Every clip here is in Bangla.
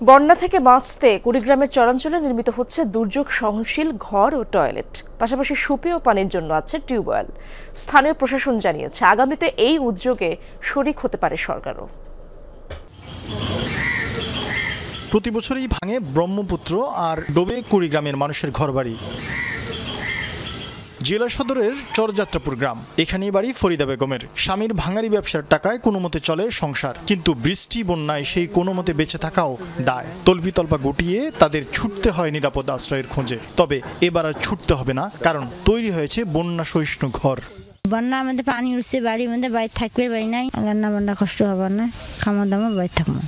বন্যা থেকে বাঁচতে কুড়িগ্রামের চরাঞ্চলে নির্মিত হচ্ছে দুর্যোগ সহনশীল ঘর ও টয়লেট, পাশাপাশি সুপেয় পানির জন্য আছে টিউবওয়েল। স্থানীয় প্রশাসন জানিয়েছে আগামীতে এই উদ্যোগে শরিক হতে পারে সরকারও। প্রতি বছরই ভাঙে ব্রহ্মপুত্র আর ডোবে কুড়িগ্রামের মানুষের ঘরবাড়ি। জেলা সদরের চরযাত্রাপুর গ্রাম, এখানেই বাড়ি ফরিদা বেগমের। স্বামীর ভাঙারি ব্যবসার টাকায় কোনো মতে চলে সংসার, কিন্তু বৃষ্টি বন্যায় সেই কোনো মতে বেঁচে থাকাও দায়। তল্পা গুটিয়ে তাদের ছুটতে হয় নিরাপদ আশ্রয়ের খোঁজে। তবে এবার আর ছুটতে হবে না, কারণ তৈরি হয়েছে বন্যা সহিষ্ণু ঘর। বন্যা আমাদের পানি উঠছে, বাড়ির মধ্যে বাইরে থাকবে, বাড়ি নাই, রান্না বান্না কষ্ট হবে না, খামা দামা বাইরে থাকবো।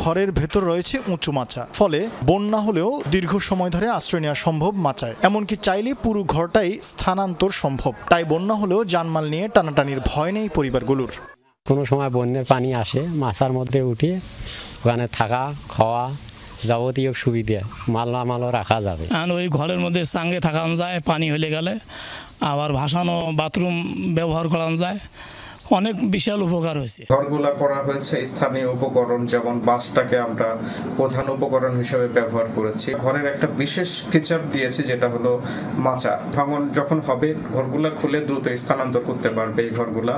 ঘরের ভেতর রয়েছে উঁচু মাচা, ফলে বন্যা হলেও দীর্ঘ সময় ধরে আশ্রয় নেওয়া সম্ভব মাচায়। এমনকি চাইলে পুরো ঘরটাই স্থানান্তর সম্ভব। তাই বন্যা হলেও জানমাল নিয়ে টানাটানির ভয় নেই পরিবারগুলোর। কোনো সময় বন্যার পানি আসে, মাচার মধ্যে উঠে ওখানে থাকা খাওয়া যাবতীয় সুবিধা মালও রাখা যাবে। ওই ঘরের মধ্যে সাঙ্গে থাকা যায়, পানি হলে গেলে আবার ভাসানো বাথরুম ব্যবহার করা যায়, অনেক বিশাল উপকার হয়েছে। ঘরগুলা করা হয়েছে স্থানীয় উপকরণ, যেমন বাঁশটাকে আমরা প্রধান উপকরণ হিসেবে ব্যবহার করেছি। ঘরের একটা বিশেষ ফিচার দিয়েছি, যেটা হলো মাচা। ভাঙন যখন হবে ঘরগুলা খুলে দ্রুত স্থানান্তর করতে পারবে এই ঘরগুলা।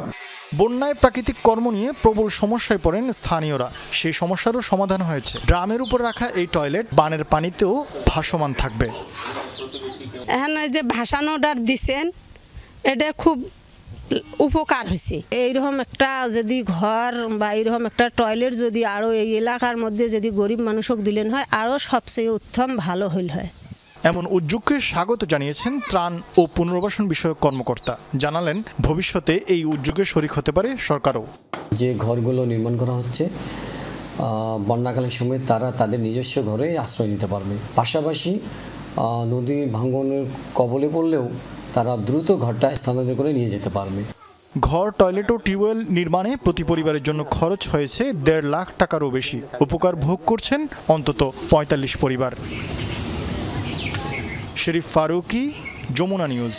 বন্যায় প্রাকৃতিক কর্ম নিয়ে প্রবল সমস্যায় পড়েন স্থানীয়রা। সেই সমস্যারও সমাধান হয়েছে। ড্রামের উপর রাখা এই টয়লেট বানের পানিতেও ভাসমান থাকবে। এখন যে ভাসানোটার দিচ্ছেন, এটা খুব উপকার হয়েছে। এইরকম একটা যদি ঘর বা এইরকম একটা টয়লেট যদি আরও এই এলাকার মধ্যে যদি গরিব মানুষক দিলেন হয়, আরও সবচেয়ে উত্তম ভালো হইল হয়। এমন উদ্যোগকে স্বাগত জানিয়েছেন ত্রাণ ও পুনর্বাসন বিষয়ক কর্মকর্তা। জানালেন ভবিষ্যতে এই উদ্যোগে শরিক হতে পারে সরকারও। যে ঘরগুলো নির্মাণ করা হচ্ছে বন্যাকালীন সময় তারা তাদের নিজস্ব ঘরে আশ্রয় নিতে পারবে। পাশাপাশি নদী ভাঙনের কবলে পড়লেও তারা দ্রুত ঘরটা স্থানান্তর করে নিয়ে যেতে পারবে। ঘর, টয়লেট ও টিউবওয়েল নির্মাণে প্রতি পরিবারের জন্য খরচ হয়েছে 1.5 লাখ টাকারও বেশি। উপকার ভোগ করছেন অন্তত 45 পরিবার। শরীফ ফারুকি, যমুনা নিউজ।